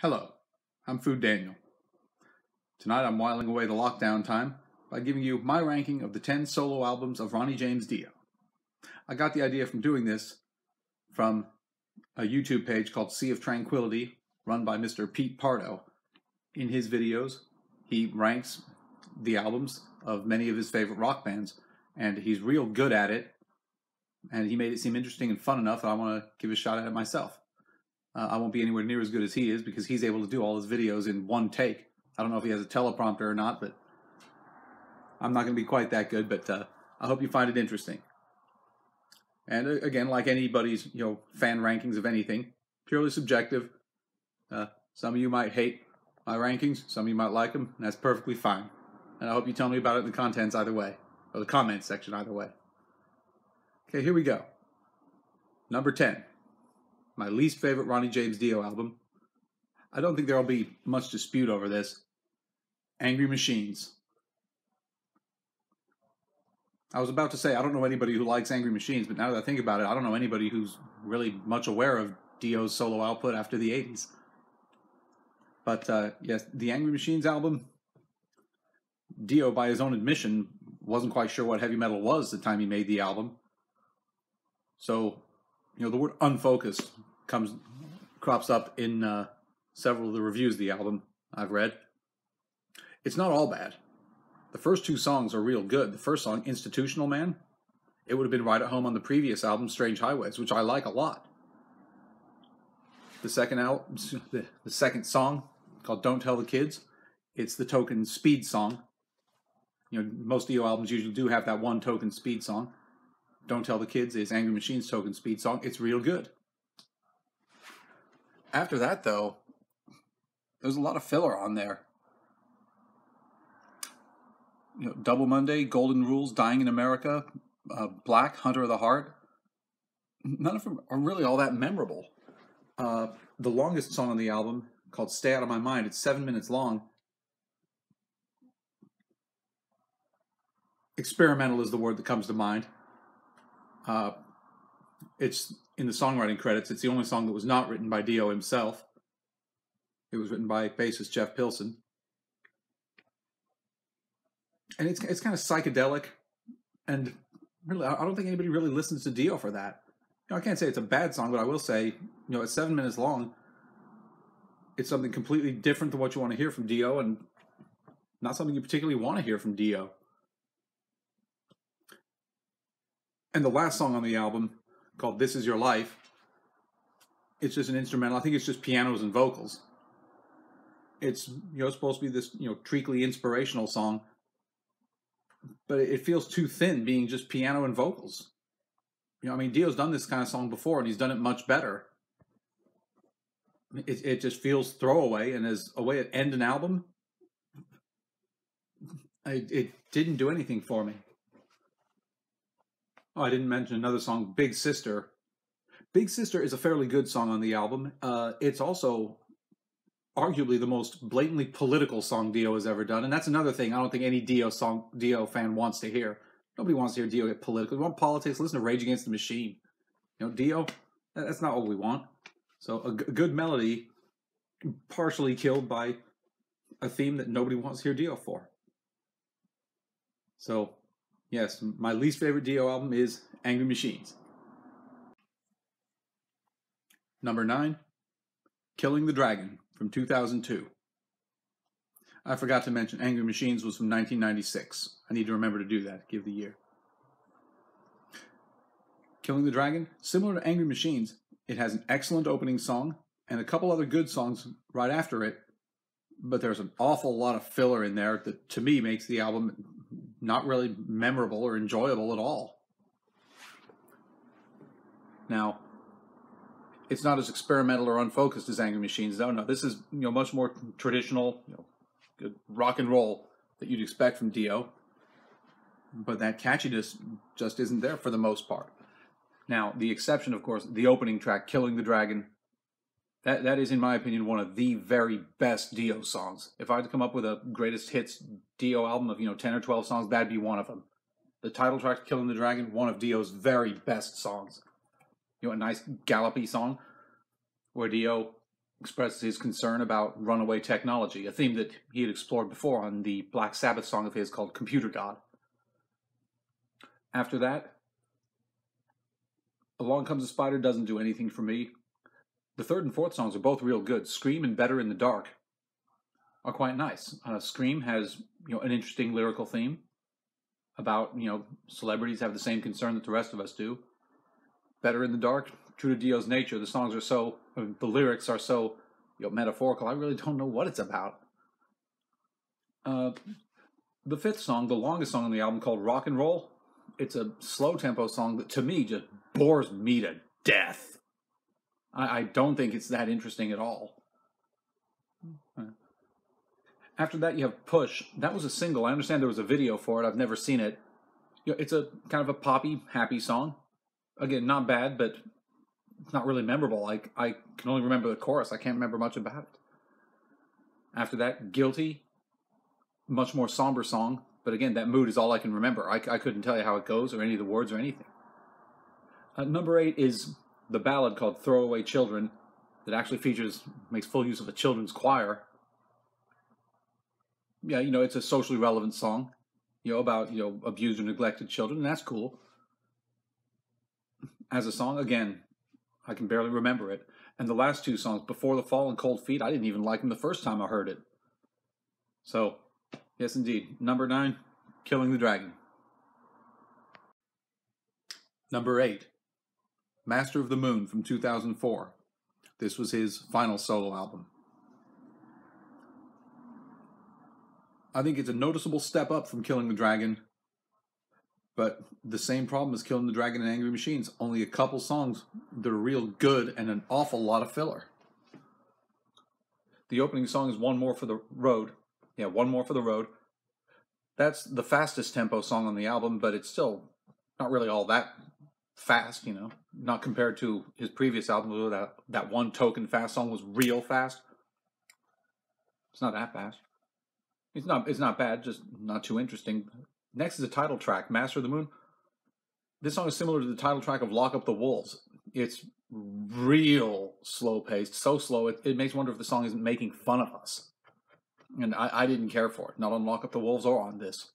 Hello, I'm Food Daniel. Tonight I'm whiling away the lockdown time by giving you my ranking of the 10 solo albums of Ronnie James Dio. I got the idea from doing this from a YouTube page called Sea of Tranquility, run by Mr. Pete Pardo. In his videos, he ranks the albums of many of his favorite rock bands, and he's real good at it, and he made it seem interesting and fun enough that I want to give a shot at it myself. I won't be anywhere near as good as he is because he's able to do all his videos in one take. I don't know if he has a teleprompter or not, but I'm not going to be quite that good, but I hope you find it interesting. And again, like anybody's fan rankings of anything, purely subjective. Some of you might hate my rankings, some of you might like them, and that's perfectly fine. And I hope you tell me about it in the contents either way, or the comments section either way. Okay, here we go. Number 10. My least favorite Ronnie James Dio album. I don't think there'll be much dispute over this. Angry Machines. I was about to say, I don't know anybody who likes Angry Machines, but now that I think about it, I don't know anybody who's really much aware of Dio's solo output after the 80s. But yes, the Angry Machines album, Dio, by his own admission, wasn't quite sure what heavy metal was the time he made the album. So, the word unfocused crops up in several of the reviews of the album I've read. It's not all bad. The first two songs are real good. The first song, Institutional Man, it would have been right at home on the previous album, Strange Highways, which I like a lot. The second song, called Don't Tell the Kids, it's the token speed song. Most Dio albums usually do have that one token speed song. Don't Tell the Kids is Angry Machines' token speed song. It's real good. After that, though, there's a lot of filler on there. Double Monday, Golden Rules, Dying in America, Black, Hunter of the Heart. None of them are really all that memorable. The longest song on the album, called Stay Out of My Mind, it's 7 minutes long. Experimental is the word that comes to mind. It's in the songwriting credits. It's the only song that was not written by Dio himself. It was written by bassist Jeff Pilson. And it's kind of psychedelic, and really, I don't think anybody really listens to Dio for that. I can't say it's a bad song, but I will say, at 7 minutes long, it's something completely different than what you want to hear from Dio, and not something you particularly want to hear from Dio. And the last song on the album, called This Is Your Life, it's just an instrumental. I think it's just pianos and vocals. It's supposed to be this treacly inspirational song, but it feels too thin being just piano and vocals. Dio's done this kind of song before, and he's done it much better. It just feels throwaway, and as a way to end an album, it didn't do anything for me. Oh, I didn't mention another song, Big Sister. Big Sister is a fairly good song on the album. It's also arguably the most blatantly political song Dio has ever done, and that's another thing I don't think any Dio fan wants to hear. Nobody wants to hear Dio get political. We want politics. Listen to Rage Against the Machine. Dio, that's not what we want. So a good melody, partially killed by a theme that nobody wants to hear Dio for. So, yes, my least favorite Dio album is Angry Machines. Number 9, Killing the Dragon from 2002. I forgot to mention Angry Machines was from 1996. I need to remember to do that, give the year. Killing the Dragon, similar to Angry Machines, it has an excellent opening song and a couple other good songs right after it, but there's an awful lot of filler in there that, to me, makes the album not really memorable or enjoyable at all. Now, it's not as experimental or unfocused as Angry Machines, though. No, this is much more traditional, good rock and roll that you'd expect from Dio. But that catchiness just isn't there for the most part. Now, the exception, of course, the opening track, Killing the Dragon. That is, in my opinion, one of the very best Dio songs. If I had to come up with a greatest hits Dio album of 10 or 12 songs, that'd be one of them. The title track, Killing the Dragon, one of Dio's very best songs. A nice gallopy song where Dio expresses his concern about runaway technology, a theme that he had explored before on the Black Sabbath song of his called Computer God. After that, Along Comes a Spider doesn't do anything for me. The third and fourth songs are both real good. Scream and Better in the Dark are quite nice. Scream has an interesting lyrical theme about celebrities have the same concern that the rest of us do. Better in the Dark, true to Dio's nature, the songs are so, the lyrics are so metaphorical. I really don't know what it's about. The fifth song, the longest song on the album, called Rock and Roll, it's a slow tempo song that to me just bores me to death. I don't think it's that interesting at all. After that, you have Push. That was a single. I understand there was a video for it. I've never seen it. It's a kind of a poppy, happy song. Again, not bad, but it's not really memorable. I can only remember the chorus. I can't remember much about it. After that, Guilty. Much more somber song. But again, that mood is all I can remember. I couldn't tell you how it goes or any of the words or anything. Number 8 is the ballad called Throwaway Children that actually makes full use of a children's choir. Yeah, it's a socially relevant song, about, abused or neglected children, and that's cool. As a song, again, I can barely remember it. And the last two songs, Before the Fall and Cold Feet, I didn't even like them the first time I heard it. So, yes indeed. Number 9, Killing the Dragon. Number 8, Master of the Moon from 2004. This was his final solo album. I think it's a noticeable step up from Killing the Dragon, but the same problem as Killing the Dragon and Angry Machines. Only a couple songs that are real good and an awful lot of filler. The opening song is One More for the Road. Yeah, One More for the Road. That's the fastest tempo song on the album, but it's still not really all that fast, not compared to his previous album where that one token fast song was real fast. It's not that fast. It's not bad, just not too interesting. Next is the title track, Master of the Moon. This song is similar to the title track of Lock Up the Wolves. It's real slow-paced, so slow it makes you wonder if the song isn't making fun of us. And I didn't care for it, not on Lock Up the Wolves or on this.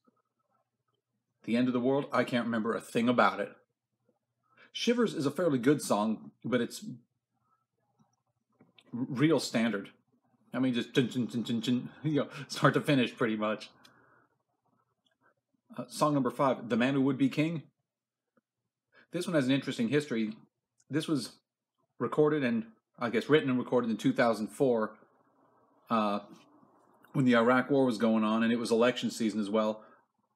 The End of the World, I can't remember a thing about it. Shivers is a fairly good song, but it's real standard. I mean, just start to finish, pretty much. Song number 5, The Man Who Would Be King. This one has an interesting history. This was recorded and, I guess, written and recorded in 2004, when the Iraq War was going on, and it was election season as well.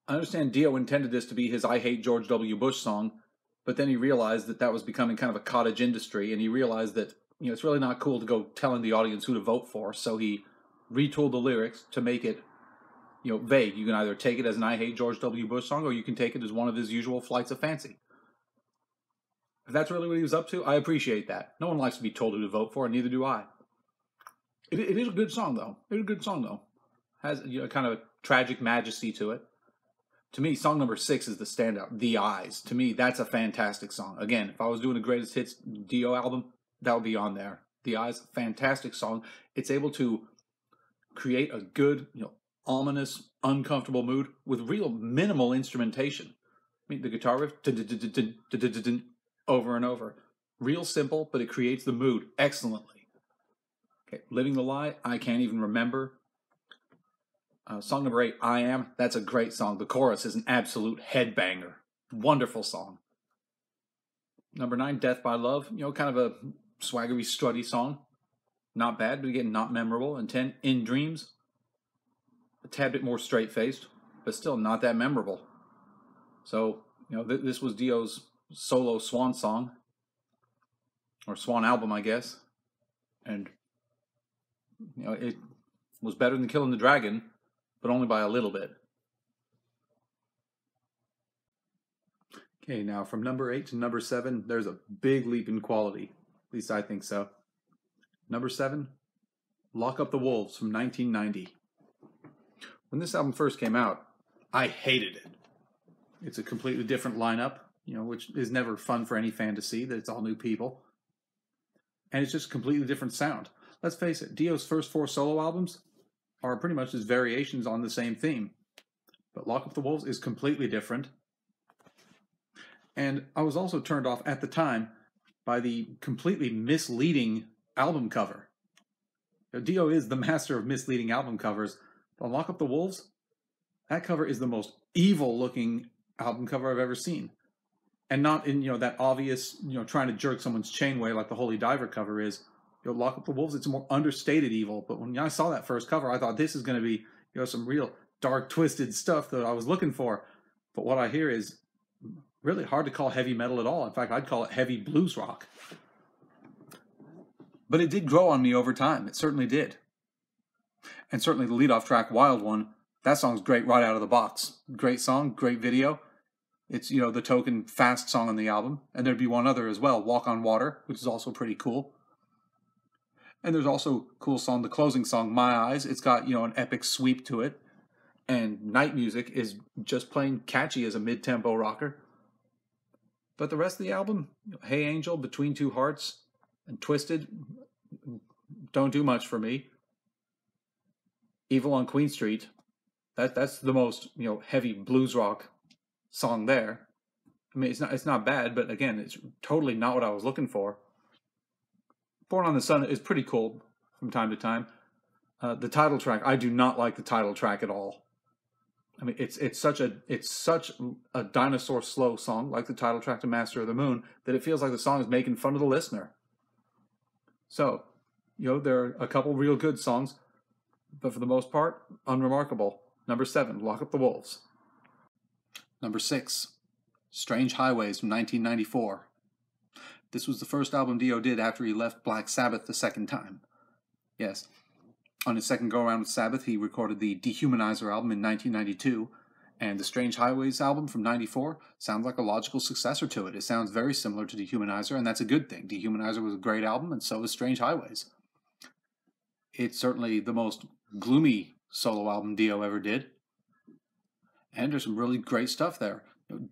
I understand Dio intended this to be his I Hate George W. Bush song, but then he realized that was becoming kind of a cottage industry, and he realized that it's really not cool to go telling the audience who to vote for, so he retooled the lyrics to make it, vague. You can either take it as an I Hate George W. Bush song, or you can take it as one of his usual flights of fancy. If that's really what he was up to, I appreciate that. No one likes to be told who to vote for, and neither do I. It is a good song, though. It is a good song, though. Has kind of a tragic majesty to it. To me, song number 6 is the standout. The Eyes. To me, that's a fantastic song. Again, if I was doing a greatest hits Dio album, that would be on there. The Eyes, fantastic song. It's able to create a good, ominous, uncomfortable mood with real minimal instrumentation. I mean, the guitar riff, over and over. Real simple, but it creates the mood excellently. Okay, Living the Lie, I can't even remember. Song number 8, I Am. That's a great song. The chorus is an absolute headbanger. Wonderful song. Number 9, Death by Love. Kind of a swaggery, strutty song. Not bad, but again, not memorable. And 10, In Dreams. A tad bit more straight-faced, but still not that memorable. So, this was Dio's solo swan song. Or swan album, I guess. And, it was better than Killing the Dragon, but only by a little bit. Okay, now from number 8 to number 7, there's a big leap in quality. At least I think so. Number 7, Lock Up the Wolves from 1990. When this album first came out, I hated it. It's a completely different lineup, which is never fun for any fan to see, that it's all new people. And it's just a completely different sound. let's face it, Dio's first 4 solo albums are pretty much just variations on the same theme. But Lock Up the Wolves is completely different. And I was also turned off at the time by the completely misleading album cover. Dio is the master of misleading album covers. On Lock Up the Wolves, that cover is the most evil-looking album cover I've ever seen. And not in, that obvious, trying to jerk someone's chain way like the Holy Diver cover is. Lock Up the Wolves, it's a more understated evil. But when I saw that first cover, I thought this is going to be, some real dark, twisted stuff that I was looking for. But what I hear is really hard to call heavy metal at all. In fact, I'd call it heavy blues rock. But it did grow on me over time. It certainly did. And certainly the lead-off track, Wild One, that song's great right out of the box. Great song, great video. It's, the token fast song on the album. And there'd be one other as well, Walk on Water, which is also pretty cool. And there's also a cool song, the closing song, My Eyes. It's got, an epic sweep to it. And Night Music is just plain catchy as a mid-tempo rocker. But the rest of the album, Hey Angel, Between Two Hearts, and Twisted, don't do much for me. Evil on Queen Street, that's the most, heavy blues rock song there. I mean, it's not bad, but again, it's totally not what I was looking for. Born on the Sun is pretty cool from time to time. The title track, I do not like the title track at all. I mean, it's such a dinosaur slow song, like the title track to Master of the Moon, that it feels like the song is making fun of the listener. So, there are a couple real good songs, but for the most part, unremarkable. Number 7, Lock Up the Wolves. Number 6, Strange Highways from 1994. This was the first album Dio did after he left Black Sabbath the second time. Yes, on his second go-around with Sabbath, he recorded the Dehumanizer album in 1992, and the Strange Highways album from 94 sounds like a logical successor to it. It sounds very similar to Dehumanizer, and that's a good thing. Dehumanizer was a great album, and so was Strange Highways. It's certainly the most gloomy solo album Dio ever did. And there's some really great stuff there.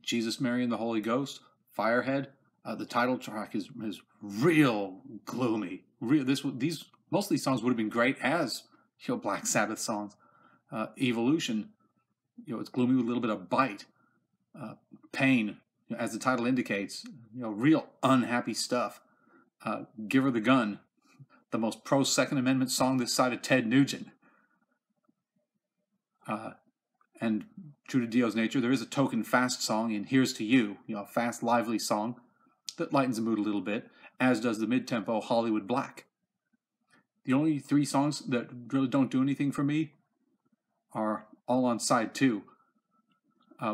Jesus, Mary, and the Holy Ghost, Firehead. The title track is real gloomy. Most of these songs would have been great as Black Sabbath songs. Evolution, it's gloomy with a little bit of bite. Pain, as the title indicates, real unhappy stuff. Give Her the Gun, the most pro-Second Amendment song this side of Ted Nugent. And true to Dio's nature, there is a token fast song in Here's to You, a fast, lively song that lightens the mood a little bit, as does the mid-tempo Hollywood Black. The only 3 songs that really don't do anything for me are all on side 2.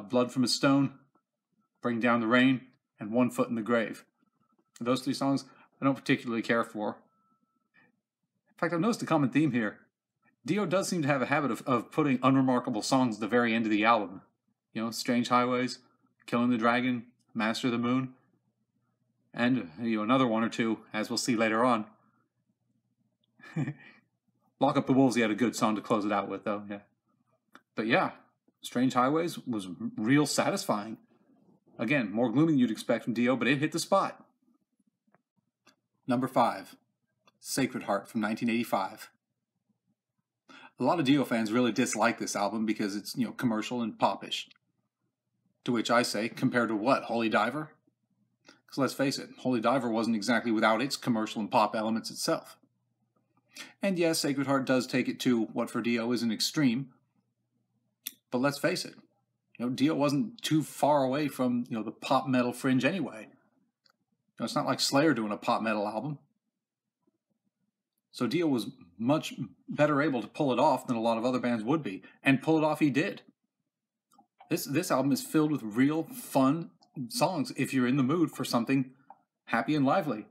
Blood from a Stone, Bring Down the Rain, and One Foot in the Grave. Those 3 songs I don't particularly care for. In fact, I've noticed a common theme here. Dio does seem to have a habit of putting unremarkable songs at the very end of the album. Strange Highways, Killing the Dragon, Master of the Moon, and another 1 or 2, as we'll see later on. Lock Up the Wolves, he had a good song to close it out with, though. Yeah. But yeah, Strange Highways was real satisfying. Again, more gloomy than you'd expect from Dio, but it hit the spot. Number 5, Sacred Heart from 1985. A lot of Dio fans really dislike this album because it's, commercial and popish. To which I say, compared to what, Holy Diver? Because let's face it, Holy Diver wasn't exactly without its commercial and pop elements itself. And yes, Sacred Heart does take it to what for Dio is an extreme. But let's face it, Dio wasn't too far away from, the pop metal fringe anyway. It's not like Slayer doing a pop metal album. So Dio was much better able to pull it off than a lot of other bands would be. And pull it off he did. This album is filled with real fun songs if you're in the mood for something happy and lively.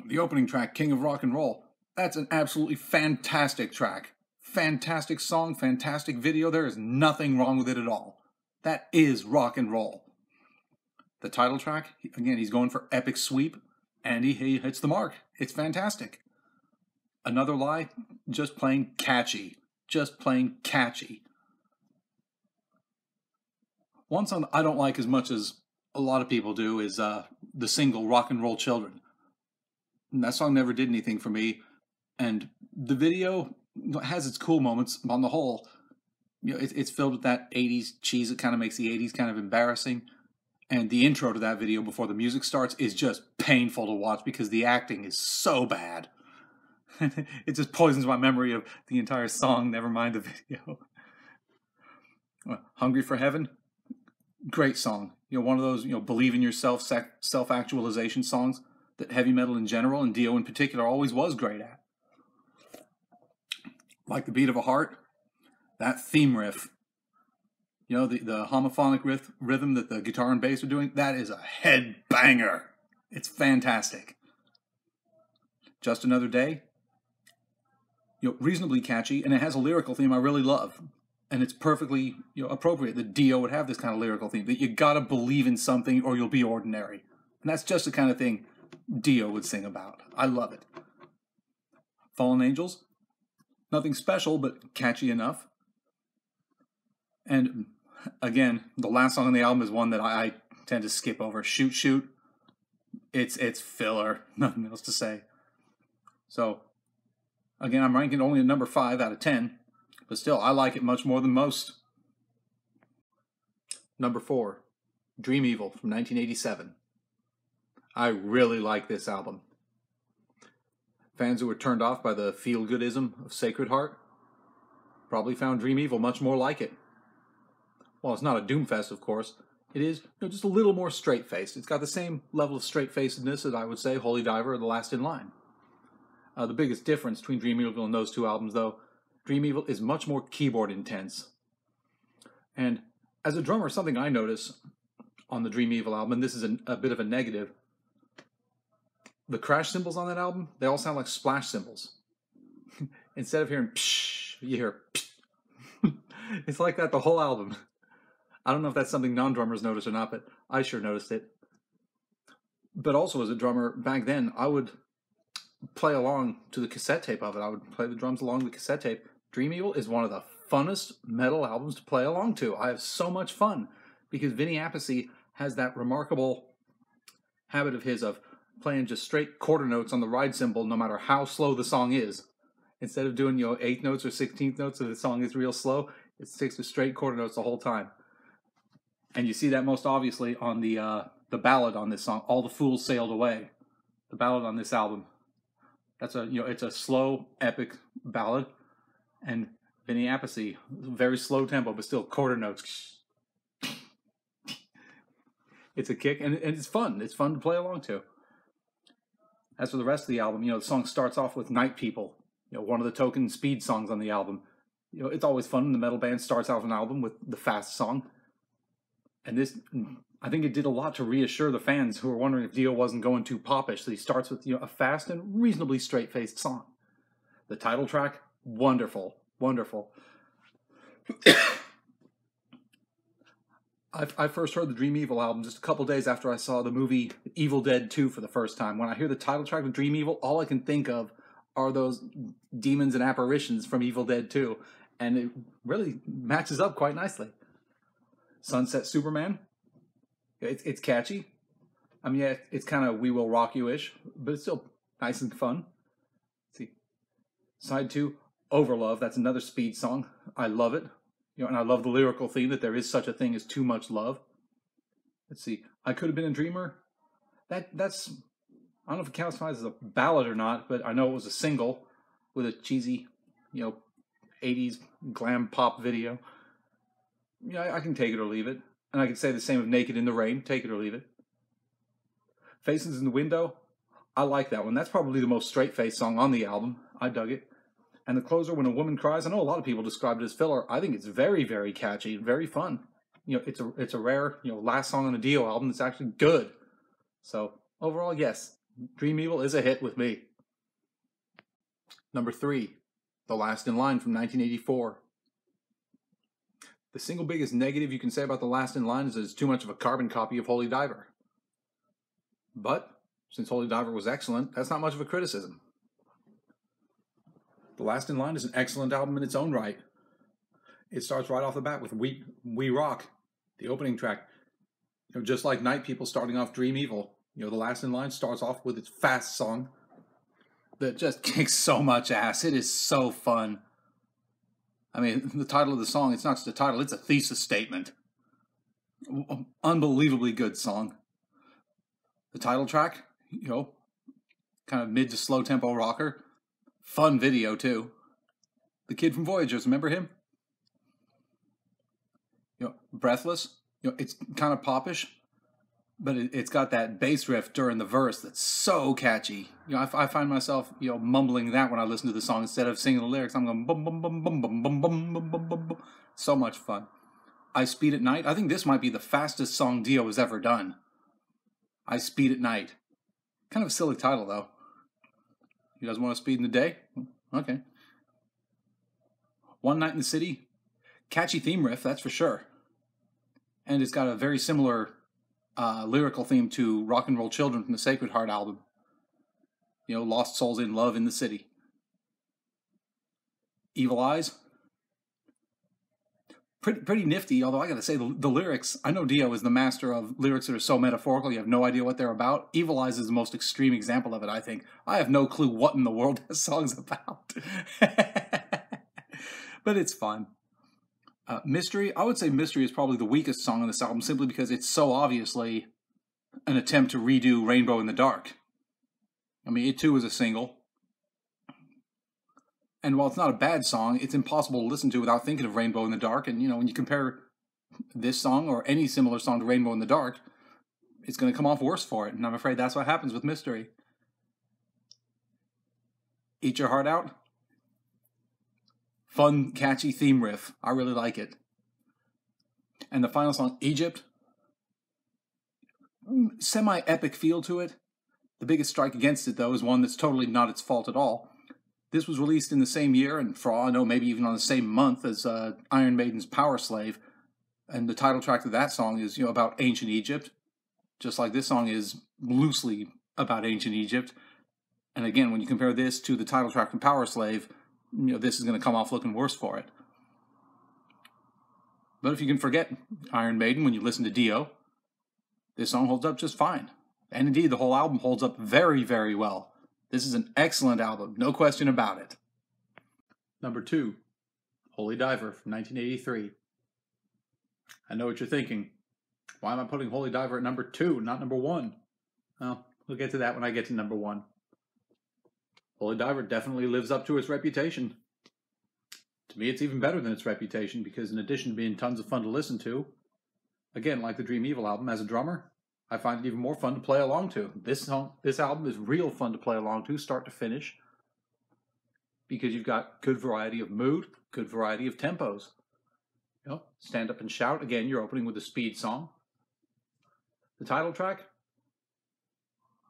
The opening track, King of Rock and Roll, that's an absolutely fantastic track. Fantastic song, fantastic video. There is nothing wrong with it at all. That is rock and roll. The title track, again, he's going for epic sweep, and he hits the mark. It's fantastic. Another Lie, just plain catchy. Just plain catchy. One song I don't like as much as a lot of people do is the single Rock and Roll Children. And that song never did anything for me. And the video has its cool moments. On the whole, it's filled with that 80s cheese that kind of makes the 80s kind of embarrassing. And the intro to that video before the music starts is just painful to watch because the acting is so bad. It just poisons my memory of the entire song, never mind the video. Hungry for Heaven, great song. One of those, believe in yourself, self-actualization songs that heavy metal in general and Dio in particular always was great at. Like the Beat of a Heart, that theme riff, the homophonic rhythm that the guitar and bass are doing, that is a head banger. It's fantastic. Just Another Day, reasonably catchy, and it has a lyrical theme I really love. And it's perfectly appropriate that Dio would have this kind of lyrical theme, that you gotta believe in something or you'll be ordinary. And that's just the kind of thing Dio would sing about. I love it. Fallen Angels, nothing special, but catchy enough. And again, the last song on the album is one that I tend to skip over. Shoot Shoot, it's filler, nothing else to say. So, again, I'm ranking only a number 5 out of 10, but still, I like it much more than most. Number 4, Dream Evil from 1987. I really like this album. Fans who were turned off by the feel-goodism of Sacred Heart probably found Dream Evil much more like it. Well, it's not a doomfest, of course. It is just a little more straight-faced. It's got the same level of straight-facedness as I would say Holy Diver or The Last in Line. The biggest difference between Dream Evil and those two albums, though, Dream Evil is much more keyboard intense. And as a drummer, something I notice on the Dream Evil album, and this is a bit of a negative, the crash cymbals on that album, they all sound like splash cymbals. Instead of hearing psh, you hear psh. It's like that the whole album. I don't know if that's something non-drummers notice or not, but I sure noticed it. But also as a drummer, back then, I would play along to the cassette tape of it. I would play the drums along the cassette tape. Dream Evil is one of the funnest metal albums to play along to. I have so much fun because Vinny Appice has that remarkable habit of his of playing just straight quarter notes on the ride cymbal no matter how slow the song is. Instead of doing 8th notes or 16th notes if the song is real slow, it sticks with straight quarter notes the whole time. And you see that most obviously on the ballad on this song, All the Fools Sailed Away. The ballad on this album. That's it's a slow, epic ballad, and Vinny Appice, very slow tempo, but still quarter notes. It's a kick, and it's fun. It's fun to play along to. As for the rest of the album, the song starts off with Night People, one of the token speed songs on the album. It's always fun when the metal band starts out an album with the fast song. And this, I think it did a lot to reassure the fans who were wondering if Dio wasn't going too popish. So he starts with a fast and reasonably straight-faced song. The title track, wonderful, wonderful. I first heard the Dream Evil album just a couple days after I saw the movie Evil Dead 2 for the first time. When I hear the title track of Dream Evil, all I can think of are those demons and apparitions from Evil Dead 2. And it really matches up quite nicely. Sunset Superman, it's catchy. I mean, yeah, it's kind of We Will Rock You-ish, but it's still nice and fun. Let's see. Side 2, Overlove, that's another speed song. I love it. And I love the lyrical theme that there is such a thing as too much love. Let's see. I Could Have Been a Dreamer. That's, I don't know if it counts as a ballad or not, but I know it was a single with a cheesy, 80s glam pop video. I can take it or leave it. And I can say the same of Naked in the Rain. Take it or leave it. Faces in the Window. I like that one. That's probably the most straight-faced song on the album. I dug it. And the closer, When a Woman Cries. I know a lot of people describe it as filler. I think it's very, very catchy and very fun. It's a rare, last song on a Dio album that's actually good. So, overall, yes. Dream Evil is a hit with me. Number 3. The Last in Line from 1984. The single biggest negative you can say about The Last in Line is that it's too much of a carbon copy of Holy Diver. But, since Holy Diver was excellent, that's not much of a criticism. The Last in Line is an excellent album in its own right. It starts right off the bat with We Rock, the opening track. Just like Night People starting off Dream Evil, The Last in Line starts off with its fast song, that just kicks so much ass. It is so fun. I mean, the title of the song, it's not just a title, it's a thesis statement. Unbelievably good song. The title track, you know, kind of mid to slow tempo rocker. Fun video, too. The kid from Voyagers, remember him? You know, Breathless. You know, it's kind of popish, but it's got that bass riff during the verse that's so catchy. You know, I find myself, you know, mumbling that when I listen to the song instead of singing the lyrics. I'm going bum bum bum bum bum bum bum bum bum bum bum. So much fun. I Speed at Night. I think this might be the fastest song Dio has ever done. I Speed at Night. Kind of a silly title, though. You guys want to speed in the day? Okay. One Night in the City. Catchy theme riff, that's for sure. And it's got a very similar lyrical theme to Rock and Roll Children from the Sacred Heart album. You know, lost souls in love in the city. Evil Eyes. Pretty nifty, although I gotta say, the lyrics, I know Dio is the master of lyrics that are so metaphorical, you have no idea what they're about. Evil Eyes is the most extreme example of it, I think. I have no clue what in the world this song's about. But it's fun. Mystery, I would say Mystery is probably the weakest song on this album, simply because it's so obviously an attempt to redo Rainbow in the Dark. I mean, it too is a single. And while it's not a bad song, it's impossible to listen to without thinking of Rainbow in the Dark. And, you know, when you compare this song or any similar song to Rainbow in the Dark, it's going to come off worse for it. And I'm afraid that's what happens with Mystery. Eat Your Heart Out. Fun, catchy theme riff. I really like it. And the final song, Egypt. Semi-epic feel to it. The biggest strike against it, though, is one that's totally not its fault at all. This was released in the same year, and for all I know, maybe even on the same month as Iron Maiden's Power Slave. And the title track of that song is, you know, about ancient Egypt. Just like this song is loosely about ancient Egypt. And again, when you compare this to the title track from Power Slave, you know, this is going to come off looking worse for it. But if you can forget Iron Maiden when you listen to Dio, this song holds up just fine. And indeed, the whole album holds up very, very well. This is an excellent album, no question about it. Number 2, Holy Diver from 1983. I know what you're thinking. Why am I putting Holy Diver at number 2, not number 1? Well, we'll get to that when I get to number 1. Holy Diver definitely lives up to its reputation. To me, it's even better than its reputation because in addition to being tons of fun to listen to, again, like the Dream Evil album, as a drummer, I find it even more fun to play along to. This album is real fun to play along to, start to finish, because you've got good variety of mood, good variety of tempos. You know, Stand Up and Shout, again, you're opening with a speed song. The title track,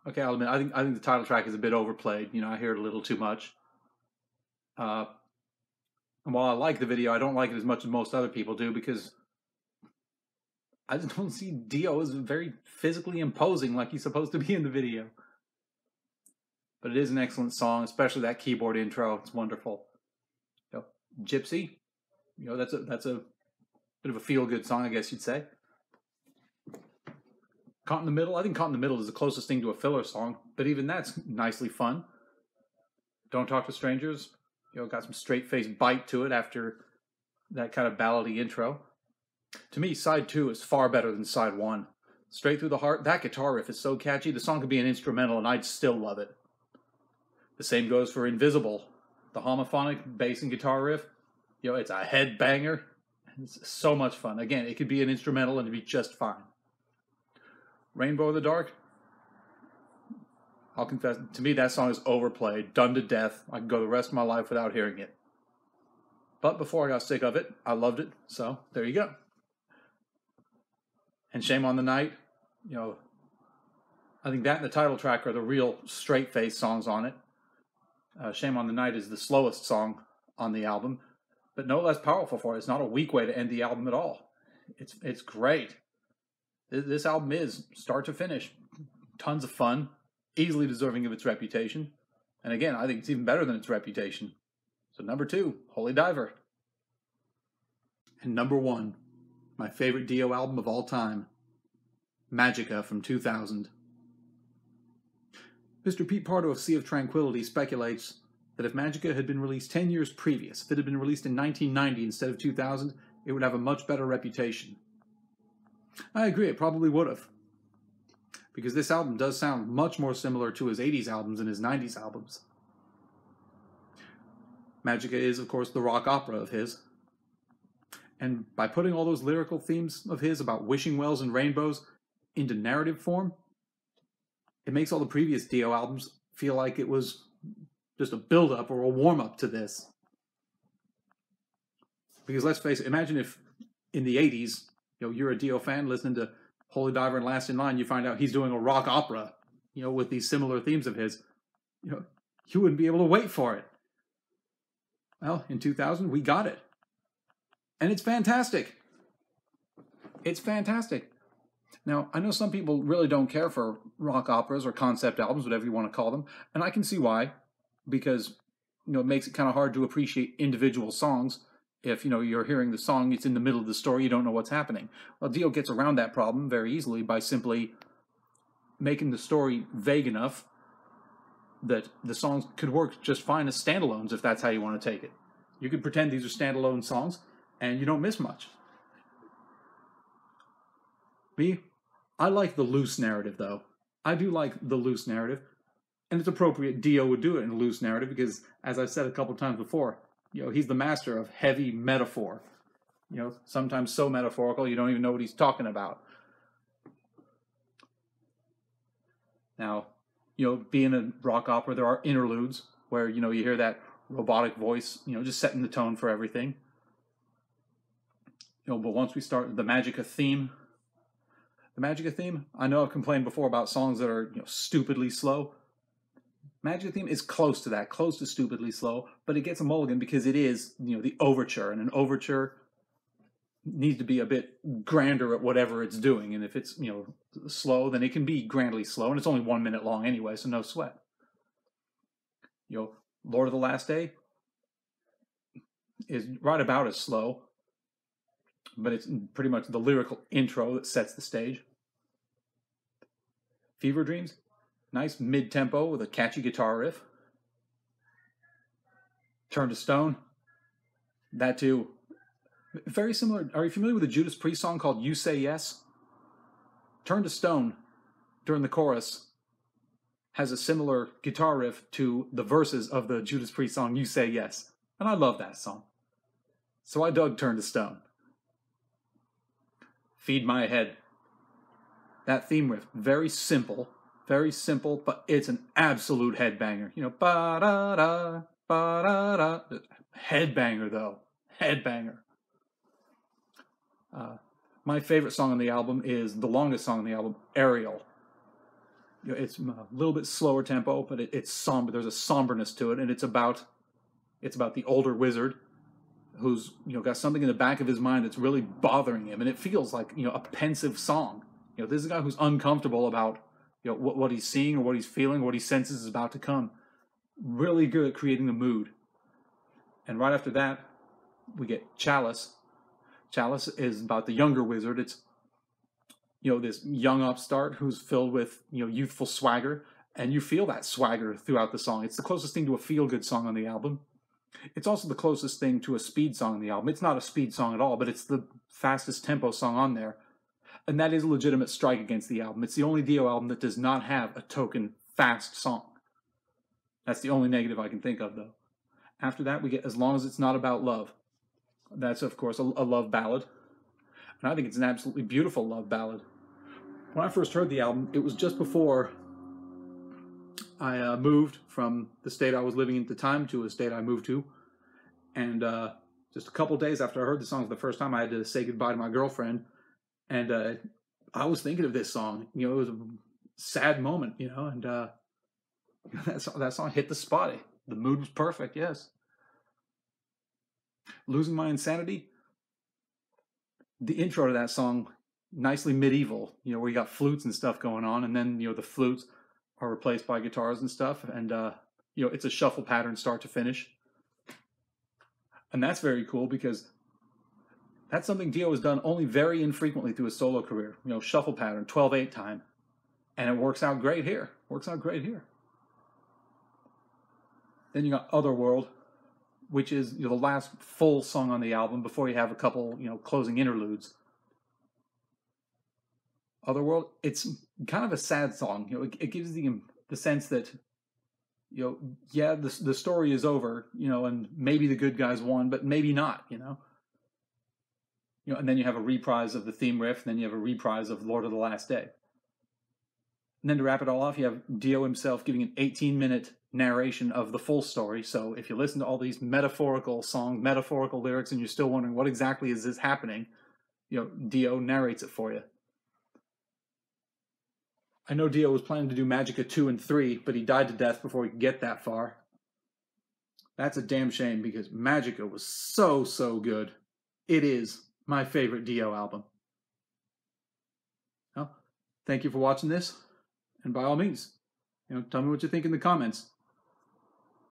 okay, I'll admit, I think the title track is a bit overplayed. You know, I hear it a little too much. And while I like the video, I don't like it as much as most other people do because I just don't see Dio as very physically imposing like he's supposed to be in the video. But it is an excellent song, especially that keyboard intro. It's wonderful. You know, Gypsy, you know, that's a bit of a feel-good song, I guess you'd say. Caught in the Middle, I think Caught in the Middle is the closest thing to a filler song, but even that's nicely fun. Don't Talk to Strangers, you know, got some straight-faced bite to it after that kind of ballady intro. To me, side 2 is far better than side 1. Straight Through the Heart, that guitar riff is so catchy, the song could be an instrumental and I'd still love it. The same goes for Invisible. The homophonic bass and guitar riff, you know, it's a head banger. It's so much fun. Again, it could be an instrumental and it'd be just fine. Rainbow in the Dark, I'll confess, to me that song is overplayed, done to death. I could go the rest of my life without hearing it. But before I got sick of it, I loved it, so there you go. And Shame on the Night, you know, I think that and the title track are the real straight-faced songs on it. Shame on the Night is the slowest song on the album, but no less powerful for it. It's not a weak way to end the album at all. It's great. This album is, start to finish, tons of fun, easily deserving of its reputation. And again, I think it's even better than its reputation. So number 2, Holy Diver. And number 1, my favorite Dio album of all time, Magica from 2000. Mr. Pete Pardo of Sea of Tranquility speculates that if Magica had been released 10 years previous, if it had been released in 1990 instead of 2000, it would have a much better reputation. I agree, it probably would have. Because this album does sound much more similar to his 80s albums than his 90s albums. Magica is, of course, the rock opera of his. And by putting all those lyrical themes of his about wishing wells and rainbows into narrative form, it makes all the previous Dio albums feel like it was just a build-up or a warm-up to this. Because let's face it, imagine if in the 80s, you're a Dio fan listening to Holy Diver and Last in Line, you find out he's doing a rock opera, with these similar themes of his. You wouldn't be able to wait for it. Well, in 2000, we got it. And it's fantastic. It's fantastic. Now, I know some people really don't care for rock operas or concept albums, whatever you want to call them, and I can see why, because, it makes it kind of hard to appreciate individual songs. If, you're hearing the song, it's in the middle of the story, you don't know what's happening. Well, Dio gets around that problem very easily by simply making the story vague enough that the songs could work just fine as standalones if that's how you want to take it. You could pretend these are standalone songs, and you don't miss much. Me, I like the loose narrative, though. I do like the loose narrative, and it's appropriate Dio would do it in a loose narrative because, as I've said a couple times before, he's the master of heavy metaphor. Sometimes so metaphorical you don't even know what he's talking about. Now, being a rock opera, there are interludes where, you hear that robotic voice, just setting the tone for everything. But once we start the Magica theme, I know I've complained before about songs that are, stupidly slow. Magica theme is close to that, close to stupidly slow, but it gets a mulligan because it is, the overture, and an overture needs to be a bit grander at whatever it's doing, and if it's, slow, then it can be grandly slow, and it's only 1 minute long anyway, so no sweat. Lord of the Last Day is right about as slow, but it's pretty much the lyrical intro that sets the stage. Fever Dreams, nice mid-tempo with a catchy guitar riff. Turn to Stone, that too. Very similar. Are you familiar with a Judas Priest song called You Say Yes? Turn to Stone, during the chorus, has a similar guitar riff to the verses of the Judas Priest song You Say Yes. And I love that song. So I dug Turn to Stone. Feed My Head. That theme riff, very simple, but it's an absolute headbanger. Ba-da-da, ba-da-da. Headbanger, though. Headbanger. My favorite song on the album is the longest song on the album, Ariel. It's a little bit slower tempo, but it's somber. There's a somberness to it, and it's about the older wizard who's got something in the back of his mind that's really bothering him, and it feels like a pensive song. This is a guy who's uncomfortable about what he's seeing or what he's feeling or what he senses is about to come. Really good at creating the mood. And right after that, we get Chalice. Chalice is about the younger wizard. It's this young upstart who's filled with youthful swagger, and you feel that swagger throughout the song. It's the closest thing to a feel-good song on the album. It's also the closest thing to a speed song on the album. It's not a speed song at all, but it's the fastest tempo song on there. And that is a legitimate strike against the album. It's the only Dio album that does not have a token fast song. That's the only negative I can think of, though. After that, we get As Long as It's Not About Love. That's, of course, a love ballad. And I think it's an absolutely beautiful love ballad. When I first heard the album, it was just before I moved from the state I was living in at the time to a state I moved to. And just a couple days after I heard the song for the first time, I had to say goodbye to my girlfriend. And I was thinking of this song. It was a sad moment, and that song hit the spot. The mood was perfect, yes. Losing My Insanity, the intro to that song, nicely medieval, where you got flutes and stuff going on, and then, the flutes are replaced by guitars and stuff, and, it's a shuffle pattern start to finish. And that's very cool because that's something Dio has done only very infrequently through his solo career. Shuffle pattern, 12/8 time. And it works out great here. Then you got Otherworld, which is the last full song on the album before you have a couple closing interludes. Otherworld, it's kind of a sad song. It gives the sense that yeah, the story is over, and maybe the good guys won, but maybe not, and then you have a reprise of the theme riff, and then you have a reprise of Lord of the Last Day. And then to wrap it all off, you have Dio himself giving an 18-minute narration of the full story. So if you listen to all these metaphorical songs, metaphorical lyrics, and you're still wondering what exactly is this happening, Dio narrates it for you. I know Dio was planning to do Magica 2 and 3, but he died to death before he could get that far. That's a damn shame because Magica was so, so good. It is my favorite Dio album. Well, thank you for watching this, and by all means, tell me what you think in the comments.